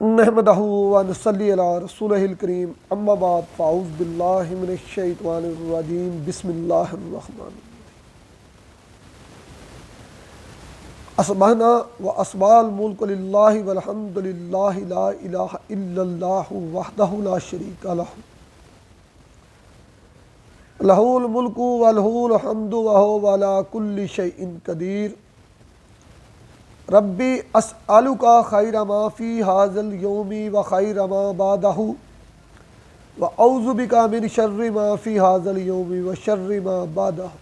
नहमदहु व नसल्ली अला रसूलिहिल करीम अम्मा बाद फ़ाऊज़ बिल्लाहि मिनश शैतानिर रजीम बिस्मिल्लाहिर रहमानिर रहीम असबहना व असबाल मुल्क लिल्लाहि वल्हम्दुलिल्लाहि ला इलाहा इल्लल्लाहु वहदहु ला शरीका लहु लहुल मुल्कु व लहुल हम्दु व हुवा अला कुल्लि शैइन कदीर। रब्बी अस्अलुका खैर मा फ़ी हाज़ल यौमी व खैर मा बादहु व औज़ु बिका मिन शर्रि मा फ़ी हाज़ल यौमी व शर्रि मा बादहु।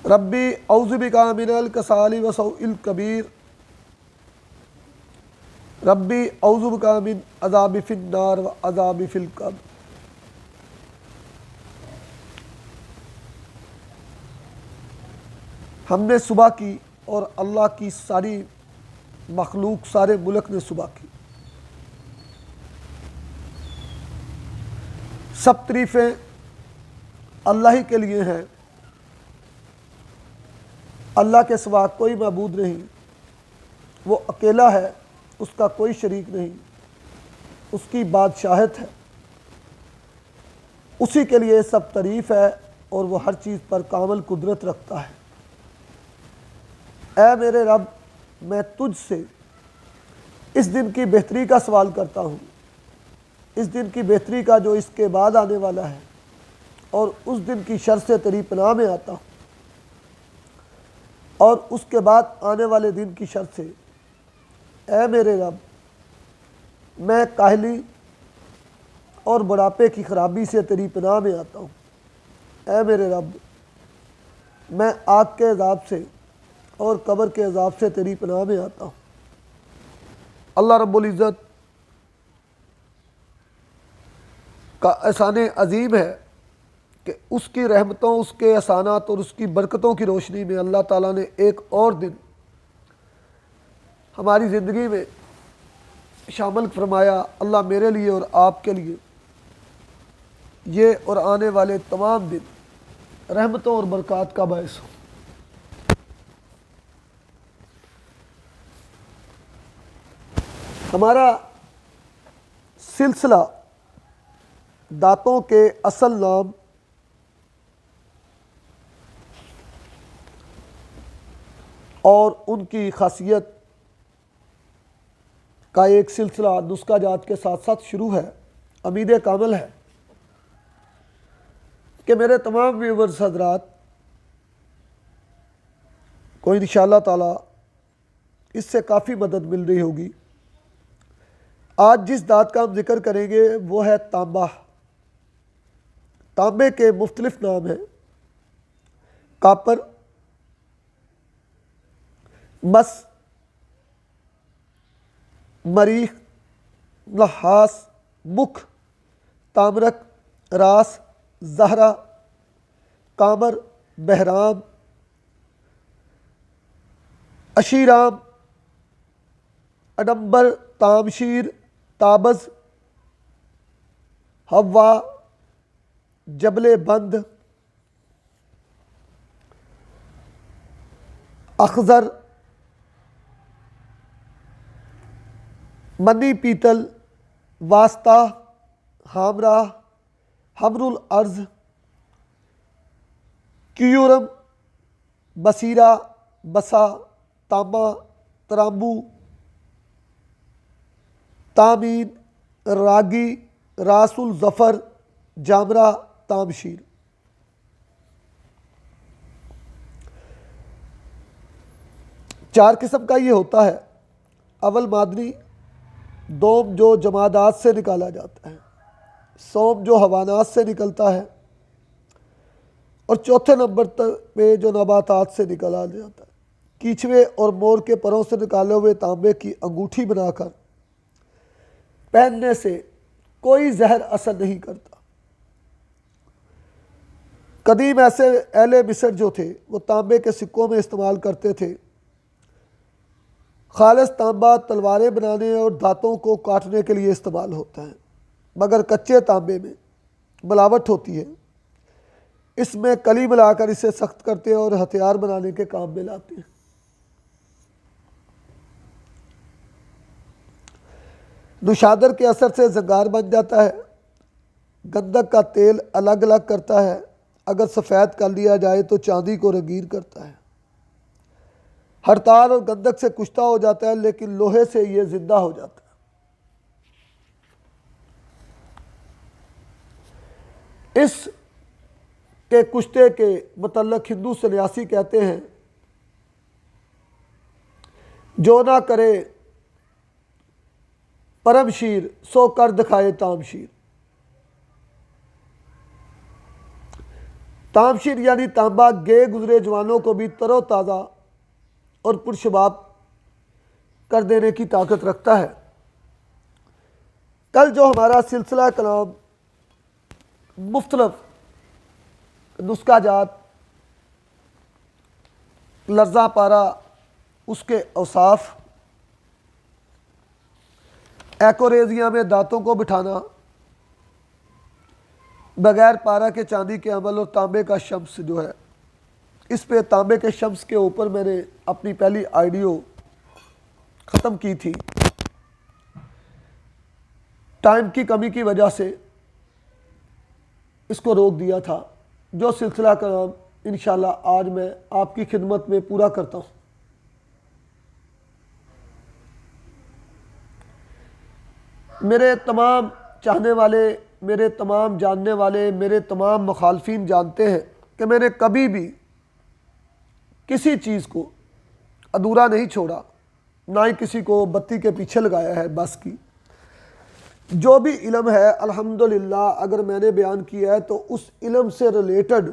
रब्बी औज़ु बिका मिनल कसाली व सौइल कबीर। रब्बी औज़ु बिका मिन अज़ाबि फ़िन्नार व अज़ाबि फ़िल क़ब्र। हमने सुबह की और अल्लाह की सारी मखलूक सारे मुल्क ने सुबह की। सब तारीफ़ें अल्लाह ही के लिए हैं। अल्लाह के सिवा कोई मबूद नहीं, वो अकेला है, उसका कोई शरीक नहीं, उसकी बादशाहत है, उसी के लिए सब तारीफ़ है और वो हर चीज़ पर कामिल कुदरत रखता है। ऐ मेरे रब, मैं तुझसे इस दिन की बेहतरी का सवाल करता हूँ, इस दिन की बेहतरी का जो इसके बाद आने वाला है, और उस दिन की शर से तेरी पनाह में आता हूँ, और उसके बाद आने वाले दिन की शर से। ऐ मेरे रब, मैं काहली और बुढ़ापे की खराबी से तेरी पनाह में आता हूँ। ऐ मेरे रब, मैं आग के अज़ाब से और कब्र के अज़ाब से तेरी पनाह में आता हूँ। अल्लाह रब्बुल इज़्ज़त का एहसान अज़ीम है कि उसकी रहमतों, उसके एहसानात और उसकी बरकतों की रोशनी में अल्लाह ताला ने एक और दिन हमारी ज़िंदगी में शामिल फरमाया। अल्लाह मेरे लिए और आपके लिए ये और आने वाले तमाम दिन रहमतों और बरक़ात का बायस हो। हमारा सिलसिला दांतों के असल नाम और उनकी खासियत का एक सिलसिला नुस्खा जात के साथ साथ शुरू है। उम्मीद कामिल है कि मेरे तमाम व्यूवर्स हजरात को इंशाअल्लाह ताला इससे काफ़ी मदद मिल रही होगी। आज जिस दांत का हम जिक्र करेंगे वो है तांबा। तांबे के मुख्तलिफ नाम हैं: कापर, मस, मरीख, नहास, मुख, तामरक, रास, जहरा, कामर, बहराम, अशीराम, अडम्बर, तामशीर, ताबज़, हवा, जबले बंद, अखज़र, मनी पीतल, वास्ता, हामरा, हमरुल अर्ज़, क्यूरम, बसीरा, बसा, तामा, तराम्बू, तामीन, रागी, रासुल ज़फ़र, जामरा, तामशीर। चार किस्म का ये होता है। अवल मादनी, दोम जो जमादात से निकाला जाता है, सोम जो हवानात से निकलता है, और चौथे नंबर पे जो नबातात से निकाला जाता है। कीचवे और मोर के परों से निकाले हुए तांबे की अंगूठी बनाकर पहनने से कोई जहर असर नहीं करता। कदीम ऐसे अहले मिस्र जो थे वो तांबे के सिक्कों में इस्तेमाल करते थे। खालिस तांबा तलवारें बनाने और दांतों को काटने के लिए इस्तेमाल होता है, मगर कच्चे तांबे में मिलावट होती है। इसमें कली मिलाकर इसे सख्त करते हैं और हथियार बनाने के काम में लाते हैं। नुशादर के असर से जंगार बन जाता है। गंधक का तेल अलग अलग करता है। अगर सफ़ेद कर लिया जाए तो चांदी को रंगीन करता है। हड़ताल और गंधक से कुश्ता हो जाता है, लेकिन लोहे से ये जिंदा हो जाता है। इस के कुश्ते के मतलब हिंदू सन्यासी कहते हैं, जो ना करे परम शीर सो कर दिखाए तामशीर। तामशीर यानी तांबा गे गुजरे जवानों को भी तरोताज़ा और पुरशबाब कर देने की ताकत रखता है। कल जो हमारा सिलसिला कलाम मुख्तलिफ नुस्खा जात, लर्जा पारा, उसके औसाफ, एकोरेजिया में दांतों को बिठाना, बगैर पारा के चांदी के अमल और तांबे का शम्स जो है, इस पे तांबे के शम्स के ऊपर मैंने अपनी पहली आइडियो ख़त्म की थी। टाइम की कमी की वजह से इसको रोक दिया था। जो सिलसिला का नाम इंशाल्लाह आज मैं आपकी खिदमत में पूरा करता हूँ। मेरे तमाम चाहने वाले, मेरे तमाम जानने वाले, मेरे तमाम मुखालफिन जानते हैं कि मैंने कभी भी किसी चीज़ को अधूरा नहीं छोड़ा, ना ही किसी को बत्ती के पीछे लगाया है। बस की जो भी इल्म है अल्हम्दुलिल्लाह अगर मैंने बयान किया है तो उस इल्म से रिलेटेड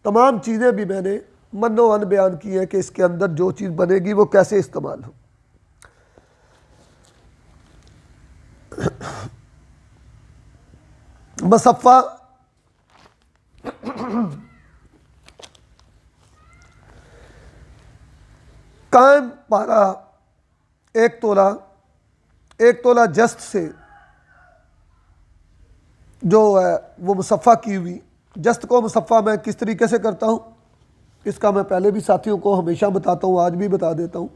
तमाम चीज़ें भी मैंने मनोवन बयान की है कि इसके अंदर जो चीज़ बनेगी वो कैसे इस्तेमाल हो। मुसफ़ा कायम पारा 1 तोला जस्त से जो है वो मुसफ़ा की हुई। जस्त को मुसफ़ा मैं किस तरीके से करता हूँ इसका मैं पहले भी साथियों को हमेशा बताता हूँ, आज भी बता देता हूँ।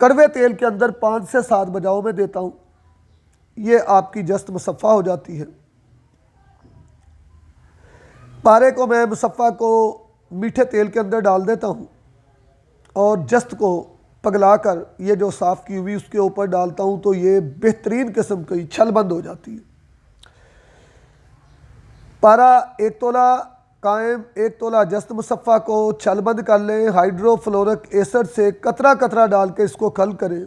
कड़वे तेल के अंदर 5 से 7 बजाओं में देता हूँ, ये आपकी जस्त मुसफ़ा हो जाती है। पारे को मैं मुसफ़ा को मीठे तेल के अंदर डाल देता हूँ और जस्त को पगला कर ये जो साफ़ की हुई उसके ऊपर डालता हूँ, तो ये बेहतरीन किस्म की छल बंद हो जाती है। पारा 1 तोला कायम 1 तोला जस्त मुसफ़ा को छल बंद कर लें। हाइड्रोफ्लोरिक एसिड से कतरा कतरा डाल के इसको खल करें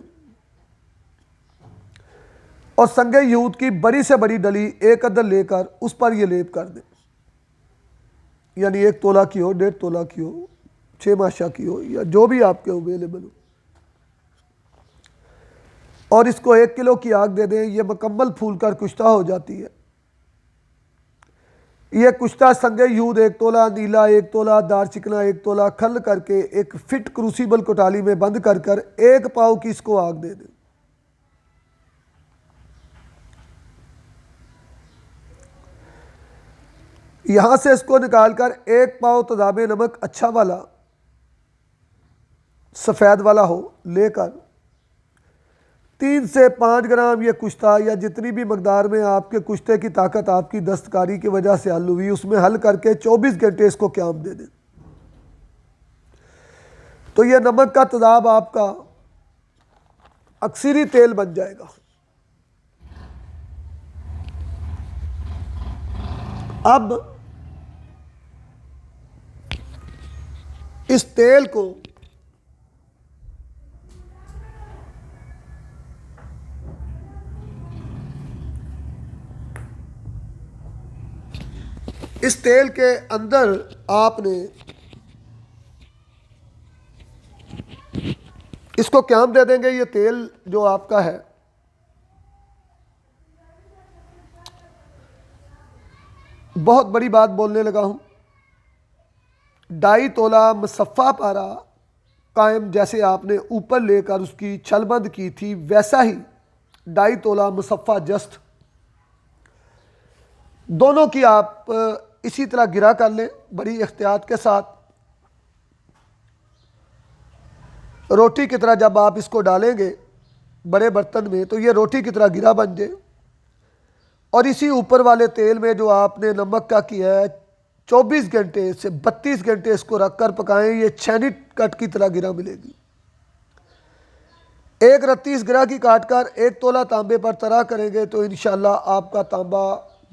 और संगे यूद की बड़ी से बड़ी डली 1 अदद लेकर उस पर यह लेप कर दें। यानी 1 तोला की हो, 1.5 तोला की हो, 6 माशा की हो, या जो भी आपके अवेलेबल हो, और इसको 1 किलो की आग दे दें। यह मुकम्मल फूल कर कुश्ता हो जाती है। यह कुश्ता संगे यूद 1 तोला, नीला 1 तोला, दार चिकना 1 तोला खल करके एक फिट क्रूसिबल कोटाली में बंद कर 1 पाव की इसको आग दे दें। यहाँ से इसको निकालकर 1 पाव तजाब नमक अच्छा वाला सफ़ेद वाला हो लेकर 3 से 5 ग्राम ये कुश्ता या जितनी भी मकदार में आपके कुश्ते की ताकत आपकी दस्तकारी की वजह से हल हुई उसमें हल करके 24 घंटे इसको क़याम दे दें। तो ये नमक का तजाब आपका अक्सरी तेल बन जाएगा। अब इस तेल को इस तेल के अंदर आपने इसको क़याम दे देंगे। ये तेल जो आपका है बहुत बड़ी बात बोलने लगा हूँ। 2.5 तोला मुसफ़ा पारा कायम जैसे आपने ऊपर लेकर उसकी छलबंद की थी वैसा ही 2.5 तोला मुसफ़ा जस्त दोनों की आप इसी तरह गिरा कर लें बड़ी एहतियात के साथ। रोटी की तरह जब आप इसको डालेंगे बड़े बर्तन में, तो ये रोटी की तरह गिरा बन जाए। और इसी ऊपर वाले तेल में जो आपने नमक का किया है 24 घंटे से 32 घंटे इसको रखकर पकाएं, ये छेनी कट की तरह गिरा मिलेगी। एक रत्ती इस गिरा की काट कर 1 तोला तांबे पर तरा करेंगे तो इंशाल्लाह आपका तांबा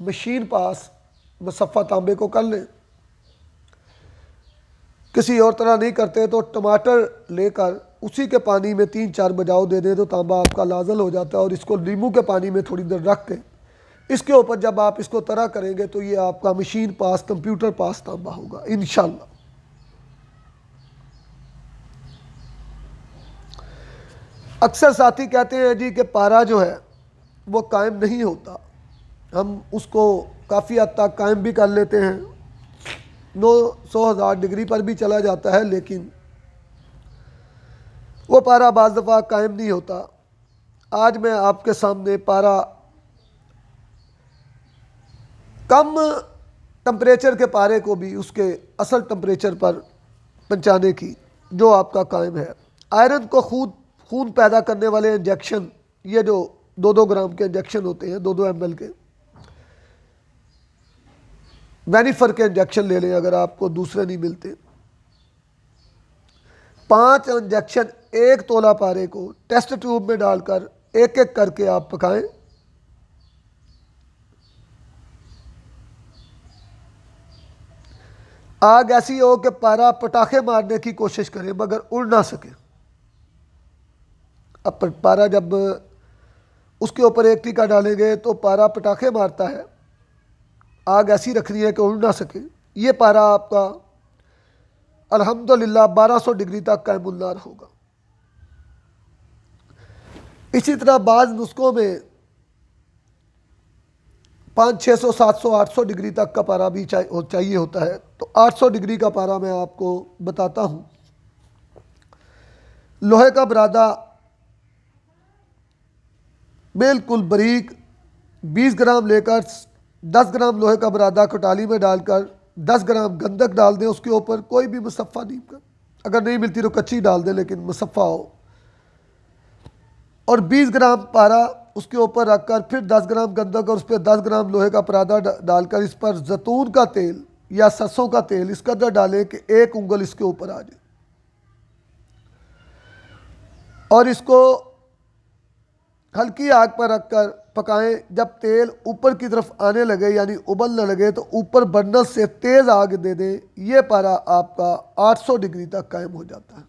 मशीन पास मुसफ़ा तांबे को कर लें। किसी और तरह नहीं करते तो टमाटर लेकर उसी के पानी में 3-4 बजाव दे दें तो तांबा आपका लाजल हो जाता है। और इसको नींबू के पानी में थोड़ी देर रख के इसके ऊपर जब आप इसको तरा करेंगे तो ये आपका मशीन पास कंप्यूटर पास तांबा होगा इंशाल्लाह। अक्सर साथी कहते हैं जी कि पारा जो है वो कायम नहीं होता, हम उसको काफ़ी हद तक कायम भी कर लेते हैं, 900,000 डिग्री पर भी चला जाता है, लेकिन वो पारा बाज़ दफ़ा कायम नहीं होता। आज मैं आपके सामने पारा कम टेम्परेचर के पारे को भी उसके असल टेम्परेचर पर पहुंचाने की जो आपका कायम है। आयरन को खून पैदा करने वाले इंजेक्शन, ये जो 2-2 ग्राम के इंजेक्शन होते हैं, 2-2 ml के वेनिफर के इंजेक्शन ले लें अगर आपको दूसरे नहीं मिलते। 5 इंजेक्शन 1 तोला पारे को टेस्ट ट्यूब में डालकर एक एक करके आप पकाएं। आग ऐसी हो कि पारा पटाखे मारने की कोशिश करें मगर उड़ ना सके। अब पारा जब उसके ऊपर एक टीका डालेंगे तो पारा पटाखे मारता है, आग ऐसी रखनी है कि उड़ ना सके। ये पारा आपका अल्हम्दुलिल्लाह 1200 डिग्री तक कायमुन्नार होगा। इसी तरह बाज़ नुस्खों में 500, 600, 700, 800 डिग्री तक का पारा भी चाहिए होता है। तो 800 डिग्री का पारा मैं आपको बताता हूँ। लोहे का बरादा बिल्कुल बारीक 20 ग्राम लेकर 10 ग्राम लोहे का बरादा कटाली में डालकर 10 ग्राम गंधक डाल दें उसके ऊपर, कोई भी मुसफ़ा नहीं कर, अगर नहीं मिलती तो कच्ची डाल दें लेकिन मुसफ़ा हो। और 20 ग्राम पारा उसके ऊपर रखकर फिर 10 ग्राम गंधक और उस पर 10 ग्राम लोहे का परादा डालकर इस पर जैतून का तेल या सरसों का तेल इस कदर डालें कि 1 उंगल इसके ऊपर आ जाए। और इसको हल्की आग पर रखकर पकाएं। जब तेल ऊपर की तरफ आने लगे यानी उबलने लगे तो ऊपर बर्नर से तेज़ आग दे दें। ये पारा आपका 800 डिग्री तक कायम हो जाता है।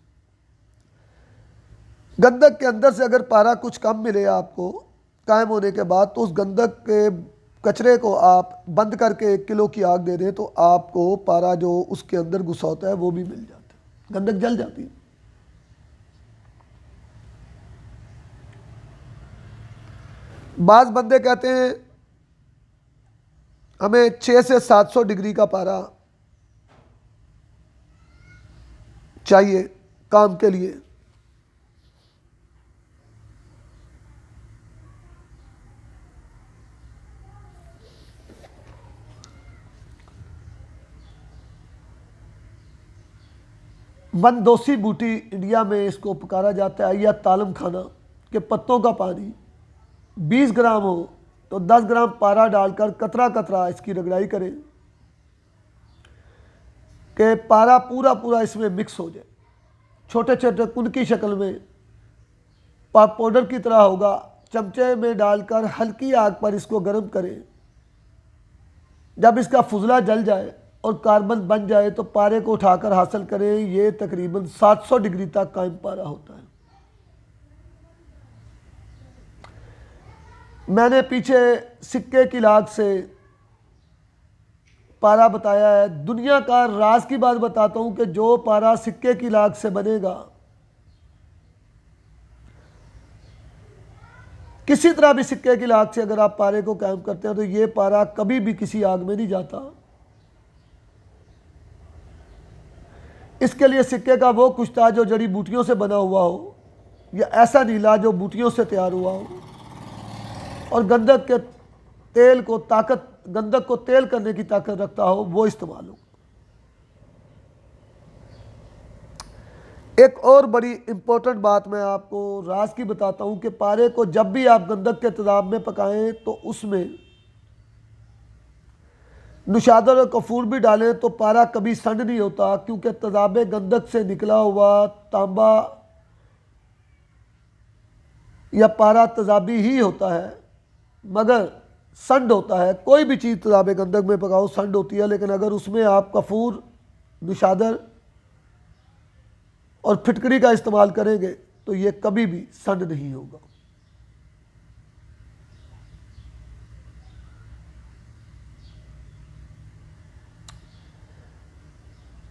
गंधक के अंदर से अगर पारा कुछ कम मिले आपको कायम होने के बाद तो उस गंधक के कचरे को आप बंद करके 1 किलो की आग दे दें तो आपको पारा जो उसके अंदर घुसा होता है वो भी मिल जाता है, गंधक जल जाती है। बाज़ बंदे कहते हैं हमें 600 से 700 डिग्री का पारा चाहिए काम के लिए। बनदोसी बूटी इंडिया में इसको पुकारा जाता है, या तालम खाना के पत्तों का पानी 20 ग्राम हो तो 10 ग्राम पारा डालकर कतरा कतरा इसकी रगड़ाई करें कि पारा पूरा पूरा इसमें मिक्स हो जाए। छोटे छोटे कुन की शक्ल में पाउडर की तरह होगा। चमचे में डालकर हल्की आग पर इसको गर्म करें। जब इसका फुजला जल जाए और कार्बन बन जाए तो पारे को उठाकर हासिल करें। ये तकरीबन 700 डिग्री तक कायम पारा होता है। मैंने पीछे सिक्के की लाग से पारा बताया है। दुनिया का राज की बात बताता हूं कि जो पारा सिक्के की लाग से बनेगा, किसी तरह भी सिक्के की लाग से अगर आप पारे को कायम करते हैं तो ये पारा कभी भी किसी आग में नहीं जाता। इसके लिए सिक्के का वो कुश्ता जो जड़ी बूटियों से बना हुआ हो या ऐसा नीला जो बूटियों से तैयार हुआ हो और गंधक के तेल को गंधक को तेल करने की ताकत रखता हो वो इस्तेमाल हो। एक और बड़ी इंपॉर्टेंट बात मैं आपको राज की बताता हूं कि पारे को जब भी आप गंधक के तेजाब में पकाएं तो उसमें नुशादर और कफूर भी डालें तो पारा कभी सड़ नहीं होता, क्योंकि तेजाब गंधक से निकला हुआ तांबा या पारा तेजाबी ही होता है, मगर संड होता है। कोई भी चीज़ तेजाब गंधक में पकाओ संड होती है, लेकिन अगर उसमें आप कफूर, नुशादर और फिटकरी का इस्तेमाल करेंगे तो ये कभी भी संड नहीं होगा।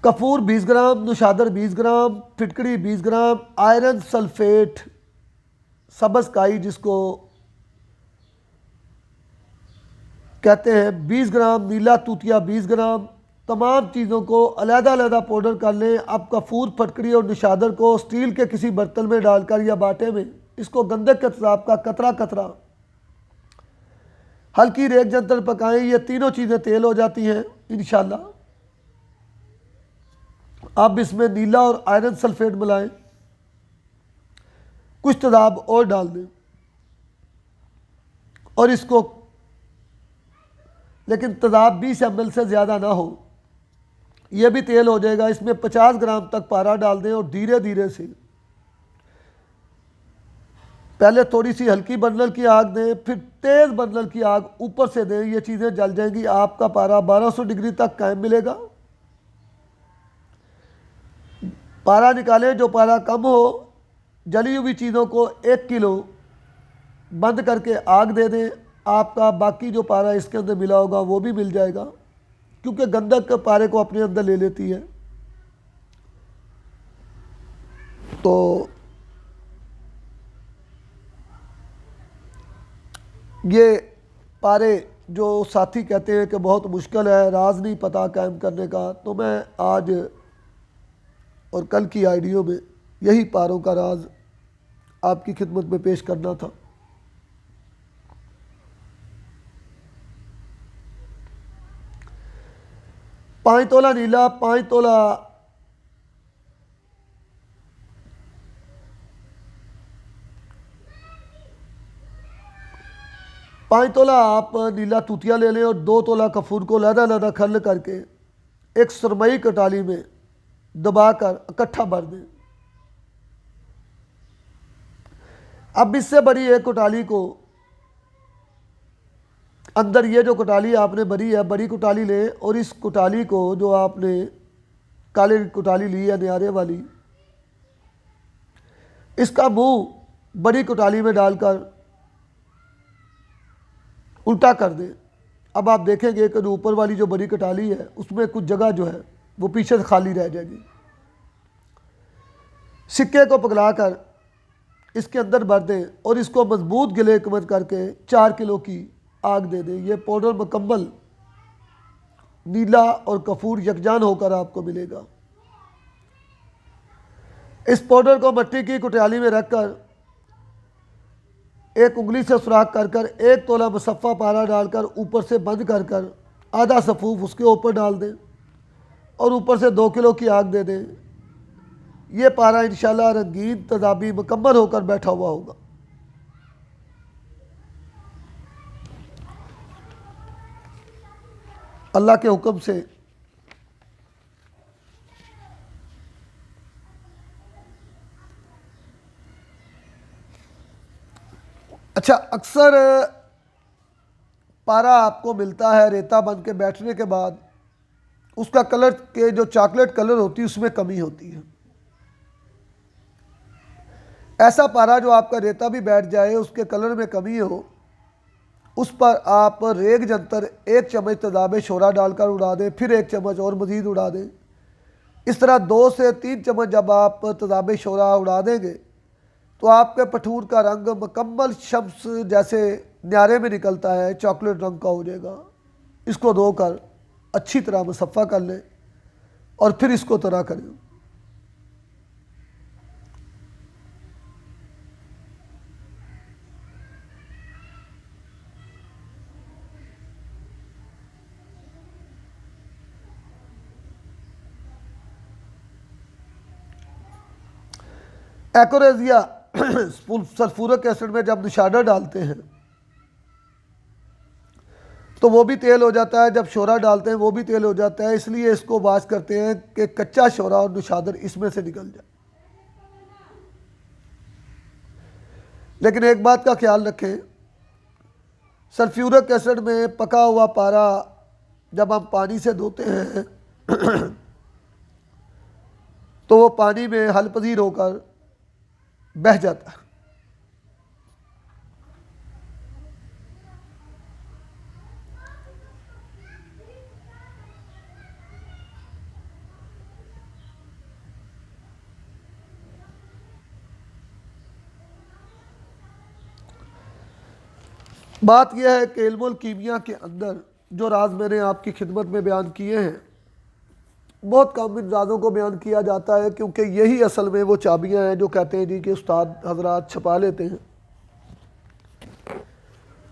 कपूर 20 ग्राम, नुशादर 20 ग्राम, फिटकरी 20 ग्राम, आयरन सल्फेट सब्ज़ काई जिसको कहते हैं 20 ग्राम, नीला तूतिया 20 ग्राम। तमाम चीज़ों को अलग-अलग पाउडर कर लें। अब कपूर, फटकरी और निशादर को स्टील के किसी बर्तन में डालकर या बाटे में इसको गंधक के तेजाब का कतरा कतरा हल्की रेख जंतर पकाएं। ये तीनों चीज़ें तेल हो जाती हैं इंशाल्लाह। अब इसमें नीला और आयरन सल्फेट मिलाएं, कुछ तेजाब और डाल दें और इसको, लेकिन तेजाब 20 ml से ज़्यादा ना हो। यह भी तेल हो जाएगा। इसमें 50 ग्राम तक पारा डाल दें और धीरे धीरे से पहले थोड़ी सी हल्की बर्नर की आग दें, फिर तेज़ बर्नर की आग ऊपर से दें। ये चीज़ें जल जाएंगी, आपका पारा 1200 डिग्री तक कायम मिलेगा। पारा निकालें, जो पारा कम हो, जली हुई चीज़ों को 1 किलो बंद करके आग दे दें। आपका बाकी जो पारा इसके अंदर मिला होगा वो भी मिल जाएगा, क्योंकि गंधक पारे को अपने अंदर ले लेती है। तो ये पारे जो साथी कहते हैं कि बहुत मुश्किल है, राज नहीं पता कायम करने का, तो मैं आज और कल की आइडियो में यही पारों का राज आपकी खिदमत में पेश करना था। पाँच तोला नीला, 5 तोला आप नीला तूतिया ले लें और 2 तोला कपूर को लदा लदा खल करके एक सुरमई कटाली में दबाकर इकट्ठा भर दें। अब इससे बड़ी एक कटाली को अंदर, ये जो कटाली आपने भरी है, बड़ी कटाली लें और इस कटाली को, जो आपने काले कटाली ली है न्यारे वाली, इसका मुंह बड़ी कटाली में डालकर उल्टा कर दें। अब आप देखेंगे कि जो ऊपर वाली जो बड़ी कटाली है उसमें कुछ जगह जो है वो पीछे से खाली रह जाएगी। सिक्के को पगलाकर इसके अंदर भर दें और इसको मजबूत गिले कमर करके 4 किलो की आग दे दें। ये पाउडर मुकम्मल नीला और कपूर यकजान होकर आपको मिलेगा। इस पाउडर को मट्टी की कुटियाली में रखकर एक उंगली से सुराख कर कर 1 तोला मुसफ़ा पारा डालकर ऊपर से बंद कर कर आधा सफूफ उसके ऊपर डाल दें और ऊपर से 2 किलो की आग दे दें। ये पारा इंशाल्लाह रंगीन तजाबी मुकम्मल होकर बैठा हुआ होगा। अल्लाह के हुक्म से अच्छा, अक्सर पारा आपको मिलता है रेता बन के बैठने के बाद उसका कलर के जो चॉकलेट कलर होती है उसमें कमी होती है। ऐसा पारा जो आपका रेता भी बैठ जाए, उसके कलर में कमी हो, उस पर आप रेग जंतर 1 चम्मच तेजाब शोरा डालकर उड़ा दें, फिर 1 चम्मच और मज़ीद उड़ा दें। इस तरह 2 से 3 चम्मच जब आप तेजाब शोरा उड़ा देंगे तो आपके पठूर का रंग मुकम्मल शम्स जैसे न्यारे में निकलता है, चॉकलेट रंग का हो जाएगा। इसको धोकर अच्छी तरह मुसफ़ा कर लें और फिर इसको तरह करें। एक्रोरेजिया सल्फ्यूरिक एसिड में जब निशाडर डालते हैं तो वो भी तेल हो जाता है, जब शोरा डालते हैं वो भी तेल हो जाता है। इसलिए इसको वाश करते हैं कि कच्चा शोरा और निशादर इसमें से निकल जाए। लेकिन एक बात का ख्याल रखें, सल्फ्यूरिक एसिड में पका हुआ पारा जब हम पानी से धोते हैं तो वो पानी में हल पजीर होकर बह जाता है। बात यह है कि इल्मुल कीमिया के अंदर जो राज मैंने आपकी खिदमत में बयान किए हैं, बहुत कम इन राजों को बयान किया जाता है, क्योंकि यही असल में वो चाबियां हैं जो कहते हैं जी कि उस्ताद हजरात छपा लेते हैं।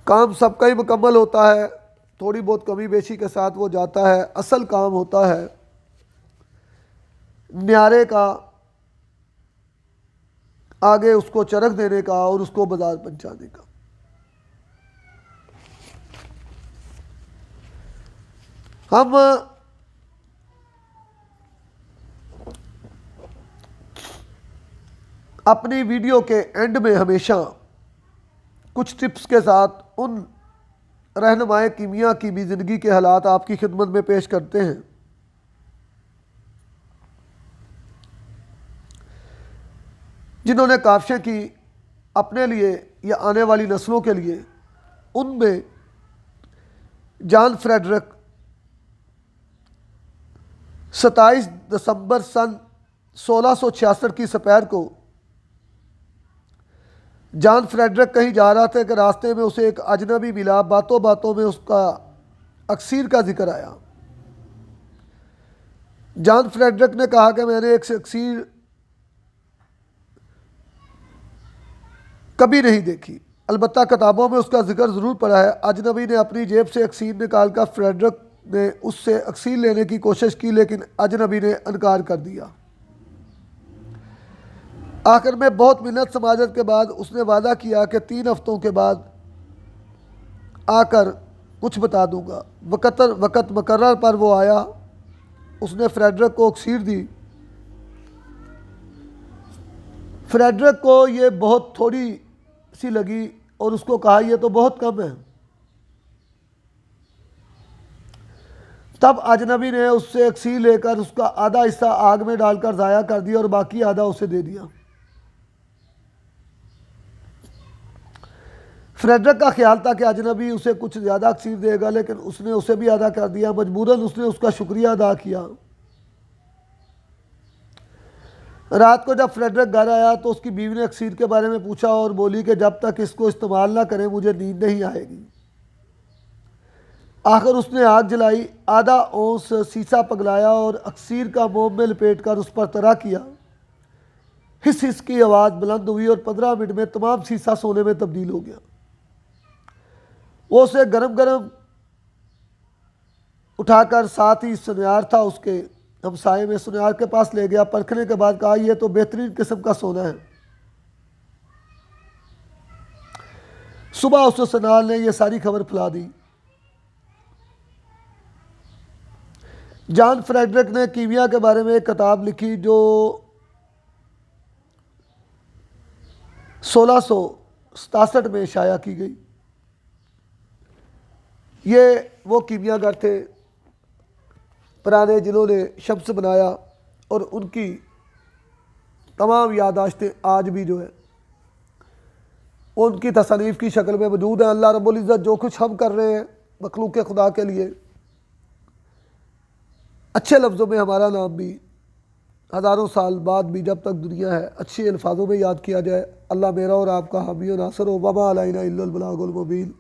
काम सबका ही मुकम्मल होता है, थोड़ी बहुत कमी बेशी के साथ वो जाता है। असल काम होता है न्यारे का, आगे उसको चरख देने का और उसको बाजार पहुंचाने का। हम अपनी वीडियो के एंड में हमेशा कुछ टिप्स के साथ उन रहनुमाए कीमिया की भी ज़िंदगी के हालात आपकी खिदमत में पेश करते हैं। जिन्होंने काविशें की अपने लिए या आने वाली नस्लों के लिए। उनमें जॉन फ्रेडरिक 27 दिसंबर सन 1666 की दोपहर को जॉन फ्रेडरिक कहीं जा रहा था कि रास्ते में उसे एक अजनबी मिला। बातों बातों में उसका अक्सीर का जिक्र आया। जॉन फ्रेडरिक ने कहा कि मैंने एक अक्सीर कभी नहीं देखी, अलबत्ता किताबों में उसका जिक्र ज़रूर पड़ा है। अजनबी ने अपनी जेब से अक्सीर निकालकर फ्रेडरिक ने उससे अक्सीर लेने की कोशिश की, लेकिन अजनबी ने इनकार कर दिया। आखिर में बहुत मिन्नत समाजत के बाद उसने वादा किया कि 3 हफ्तों के बाद आकर कुछ बता दूंगा। वक़्त मुकर्रर पर वो आया। उसने फ्रेडरिक को अक्सीर दी। फ्रेडरिक को ये बहुत थोड़ी सी लगी और उसको कहा यह तो बहुत कम है। तब अजनबी ने उससे अक्सीर लेकर उसका आधा हिस्सा आग में डालकर ज़ाया कर दिया और बाकी आधा उसे दे दिया। फ्रेडरिक का ख्याल था कि अजनबी उसे कुछ ज़्यादा अक्सीर देगा, लेकिन उसने उसे भी अदा कर दिया। मजबूरन उसने उसका शुक्रिया अदा किया। रात को जब फ्रेडरिक घर आया तो उसकी बीवी ने अक्सीर के बारे में पूछा और बोली कि जब तक इसको इस्तेमाल ना करें मुझे नींद नहीं आएगी। आखिर उसने आग जलाई, आधा औंस सीसा पगलाया और अक्सीर का मोम में लपेट कर उस पर तरा किया। हिस हिस की आवाज़ बुलंद हुई और 15 मिनट में तमाम सीसा सोने में तब्दील हो गया। वो उसे गरम गरम उठाकर, साथ ही सुनियार था उसके हमसाये में, सुनियार के पास ले गया। परखने के बाद कहा यह तो बेहतरीन किस्म का सोना है। सुबह उस सुनियार ने यह सारी खबर फैला दी। जॉन फ्रेडरिक ने कीमिया के बारे में एक किताब लिखी जो 1667 में शाया की गई। ये वो कीमियागर थे पुराने जिन्होंने शम्स बनाया और उनकी तमाम यादाश्तें आज भी जो है वो उनकी तसनीफ़ की शक्ल में मौजूद है। अल्लाह रब्बुल इज़्ज़त जो कुछ हम कर रहे हैं मखलूक खुदा के लिए, अच्छे लफ्ज़ों में हमारा नाम भी हज़ारों साल बाद भी जब तक दुनिया है अच्छे अल्फाजों में याद किया जाए। अल्लाह मेरा और आपका हामी और नासर हो। वमा अलैना इल्लल बलागुल मुबीन।